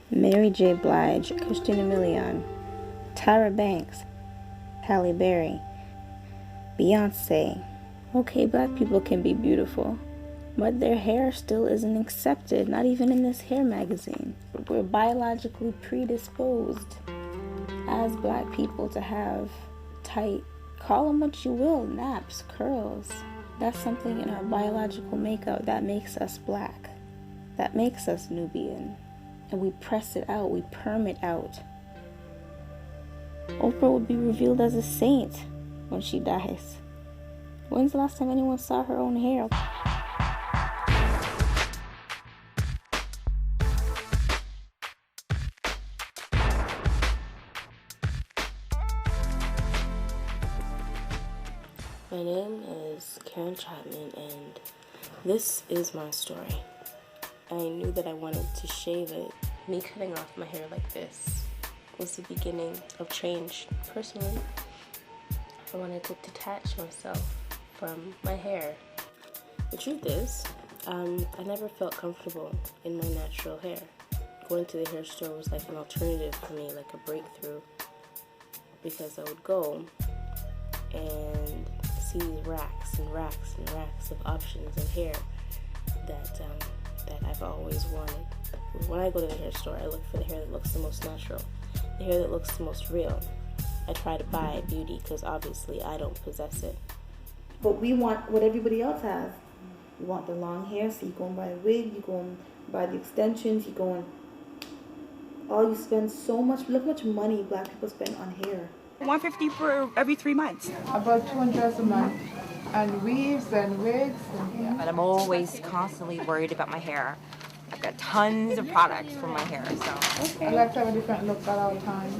Mary J. Blige, Christina Milian, Tyra Banks, Halle Berry, Beyonce. Okay, black people can be beautiful, but their hair still isn't accepted, not even in this hair magazine. We're biologically predisposed as black people to have tight, call them what you will, naps, curls. That's something in our biological makeup that makes us black, that makes us Nubian. And we press it out, we perm it out. Oprah would be revealed as a saint when she dies. When's the last time anyone saw her own hair? My name is Chapman, and this is my story. I knew that I wanted to shave it. Me cutting off my hair like this was the beginning of change. Personally, I wanted to detach myself from my hair. The truth is, I never felt comfortable in my natural hair. Going to the hair store was like an alternative for me, like a breakthrough, because I would go and see racks and racks and racks of options of hair that I've always wanted. When I go to the hair store, I look for the hair that looks the most natural, the hair that looks the most real. I try to buy beauty because obviously I don't possess it. But we want what everybody else has. You want the long hair, so you go and buy a wig, you go and buy the extensions, you go and all you spend so much. Look how much money black people spend on hair. $150 for every 3 months. About $200 a month, and weaves and wigs. And, yeah. But I'm always constantly worried about my hair. I've got tons of products for my hair, so. I like to have a different look at all times.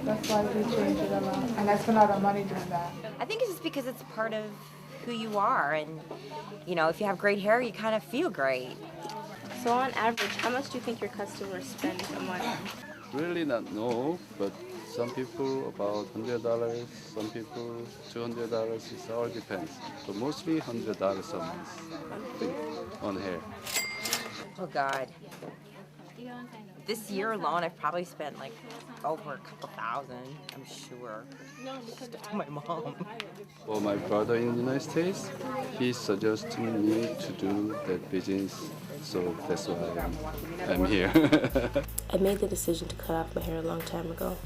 That's why we change it a lot. And I spend a lot of money doing that. I think it's just because it's part of who you are. And, you know, if you have great hair, you kind of feel great. So on average, how much do you think your customers spend a month? Really not know, but some people about $100, some people $200. It all depends. But mostly $100 a month, I think, on hair. Oh, God. This year alone, I've probably spent like over a couple thousand, I'm sure. Just on my mom. For my brother in the United States, he suggested me to do that business, so that's why I'm here. I made the decision to cut off my hair a long time ago.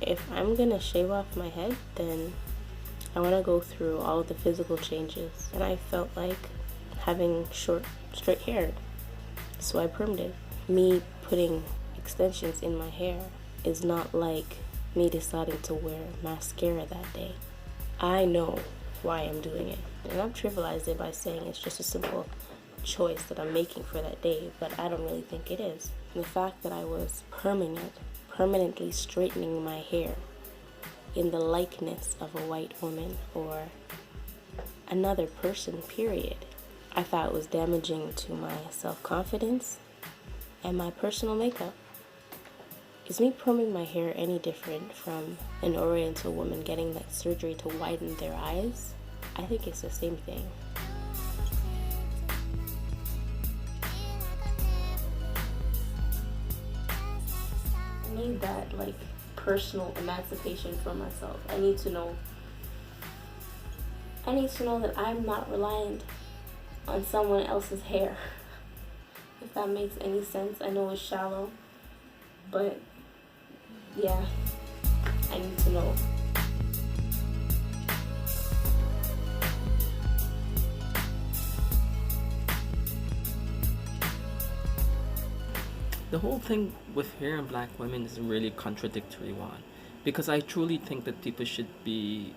If I'm gonna shave off my head, then I want to go through all of the physical changes. And I felt like having short, straight hair, so I permed it. Me putting extensions in my hair is not like me deciding to wear mascara that day. I know why I'm doing it. And I've trivialized it by saying it's just a simple choice that I'm making for that day, but I don't really think it is. And the fact that I was perming it, permanently straightening my hair in the likeness of a white woman or another person, period, I thought it was damaging to my self-confidence and my personal makeup. Is me perming my hair any different from an Oriental woman getting that surgery to widen their eyes? I think it's the same thing. I need that personal emancipation for myself. I need to know that I'm not reliant on someone else's hair. If that makes any sense. I know it's shallow, but yeah, I need to know. The whole thing with hair and black women is a really contradictory one, because I truly think that people should be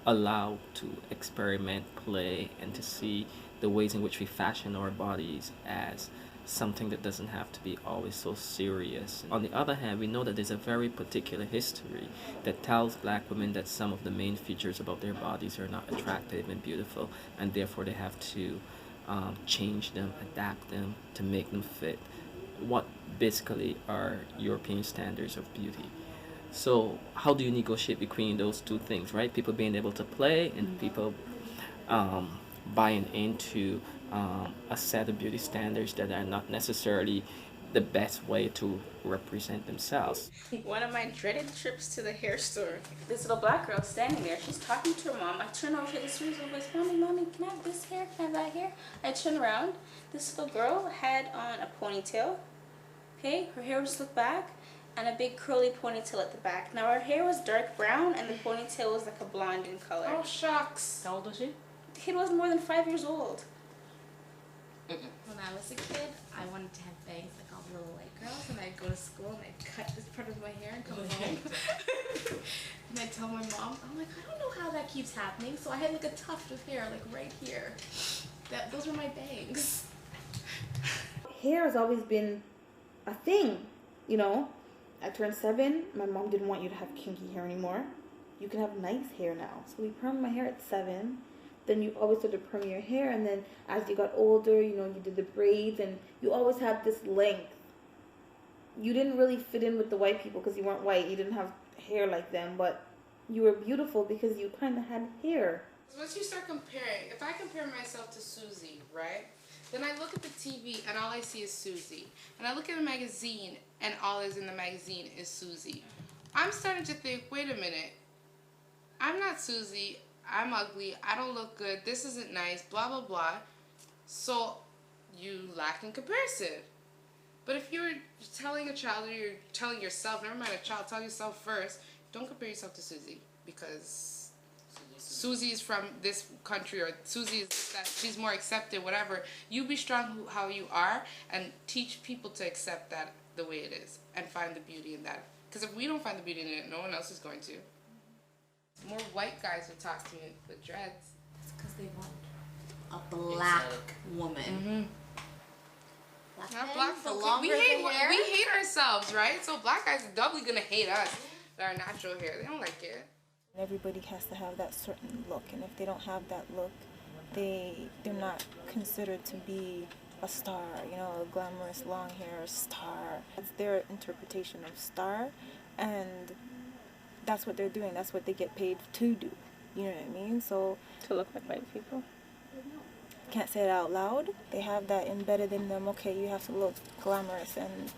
allowed to experiment, play, and to see the ways in which we fashion our bodies as something that doesn't have to be always so serious. On the other hand, we know that there's a very particular history that tells black women that some of the main features about their bodies are not attractive and beautiful, and therefore they have to change them, adapt them to make them fit what basically are European standards of beauty. So how do you negotiate between those two things, right? People being able to play and people buying into a set of beauty standards that are not necessarily the best way to represent themselves. One of my dreaded trips to the hair store. This little black girl standing there. She's talking to her mom. I turn over to this reason voice, Mommy, Mommy, can I have this hair? Can I have that hair? I turn around. This little girl had on a ponytail. Okay, her hair was slicked back and a big curly ponytail at the back. Now her hair was dark brown and the ponytail was like a blonde in color. Oh, shucks. How old was she? The kid wasn't more than 5 years old. When I was a kid, I wanted to have bangs like all the little white girls, and I'd go to school and I'd cut this part of my hair and come home. And I'd tell my mom, I'm like, I don't know how that keeps happening. So I had like a tuft of hair like right here. Those were my bangs. Hair has always been a thing, you know. I turned 7. My mom didn't want you to have kinky hair anymore. You can have nice hair now. So we permed my hair at 7. Then you always had to perm your hair, and then as you got older, you know, you did the braids, and you always had this length. You didn't really fit in with the white people because you weren't white. You didn't have hair like them, but you were beautiful because you kind of had hair. Once you start comparing, if I compare myself to Susie, right? Then I look at the TV and all I see is Susie. And I look at a magazine and all is in the magazine is Susie. I'm starting to think, wait a minute. I'm not Susie. I'm ugly. I don't look good. This isn't nice. Blah, blah, blah. So you lack in comparison. But if you're telling a child or you're telling yourself, never mind a child, tell yourself first, don't compare yourself to Susie because Susie is from this country or Susie is that she's more accepted, whatever. You be strong how you are and teach people to accept that the way it is and find the beauty in that. Because if we don't find the beauty in it, no one else is going to. More white guys would talk to me with dreads. It's because they want a black woman. Not black the folks. longer We hate, the hair. we hate ourselves, right? So black guys are doubly gonna hate us. Our natural hair, they don't like it. Everybody has to have that certain look, and if they don't have that look, they're not considered to be a star, you know, a glamorous long hair star. It's their interpretation of star, and that's what they're doing. That's what they get paid to do. You know what I mean? So To look like white people. can't say it out loud. They have that embedded in them. Okay, you have to look glamorous, and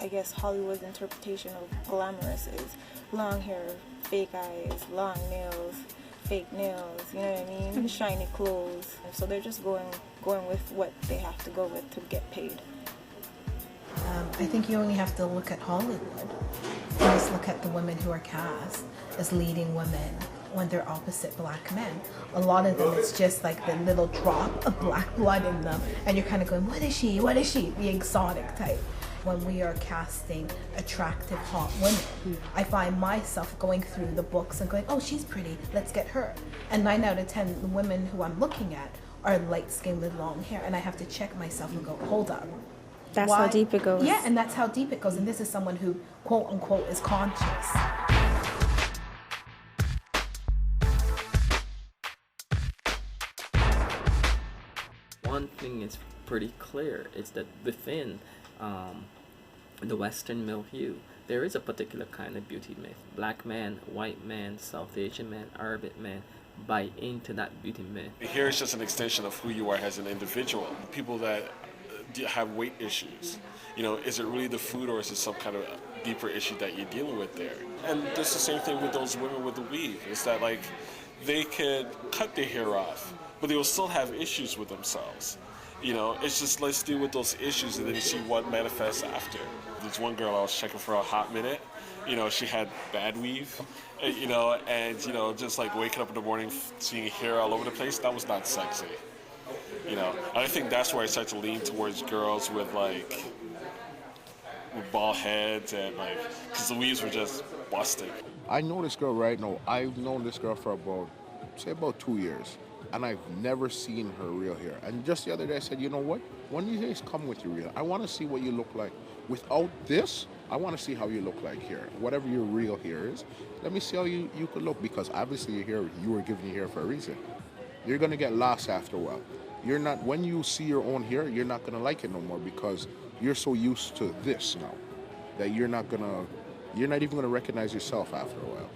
I guess Hollywood's interpretation of glamorous is long hair, fake eyes, long nails, fake nails. You know what I mean? Shiny clothes. So they're just going with what they have to go with to get paid. I think you only have to look at Hollywood. You just look at the women who are cast as leading women when they're opposite black men. A lot of them, it's just like the little drop of black blood in them, and you're kind of going, what is she? What is she? The exotic type. When we are casting attractive, hot women, I find myself going through the books and going, oh, she's pretty, let's get her. And 9 out of 10, the women who I'm looking at are light-skinned with long hair, and I have to check myself and go, hold up. That's how deep it goes. Yeah, and that's how deep it goes. And this is someone who, quote unquote, is conscious. One thing is pretty clear is that within the Western milieu, there is a particular kind of beauty myth. Black man, white man, South Asian man, Arabic man buy into that beauty myth. Hair is just an extension of who you are as an individual. People that have weight issues, you know, is it really the food or is it some kind of deeper issue that you're dealing with there? And it's the same thing with those women with the weave. It's that like they could cut their hair off, but they will still have issues with themselves. You know, it's just let's deal with those issues and then see what manifests after. There's one girl I was checking for a hot minute. You know, she had bad weave, you know, and, you know, just like waking up in the morning, seeing hair all over the place, that was not sexy. You know, and I think that's where I start to lean towards girls with like, with bald heads and like, because the weaves were just busted. I know this girl right now. I've known this girl for about 2 years. And I've never seen her real hair. And just the other day I said, you know what? One of these days come with your real. I want to see what you look like. Without this, I want to see how you look like here. Whatever your real hair is, let me see how you could look. Because obviously your hair, you were given your hair for a reason. You're going to get lost after a while. You're not, when you see your own hair, you're not going to like it no more because you're so used to this now that you're not even going to recognize yourself after a while.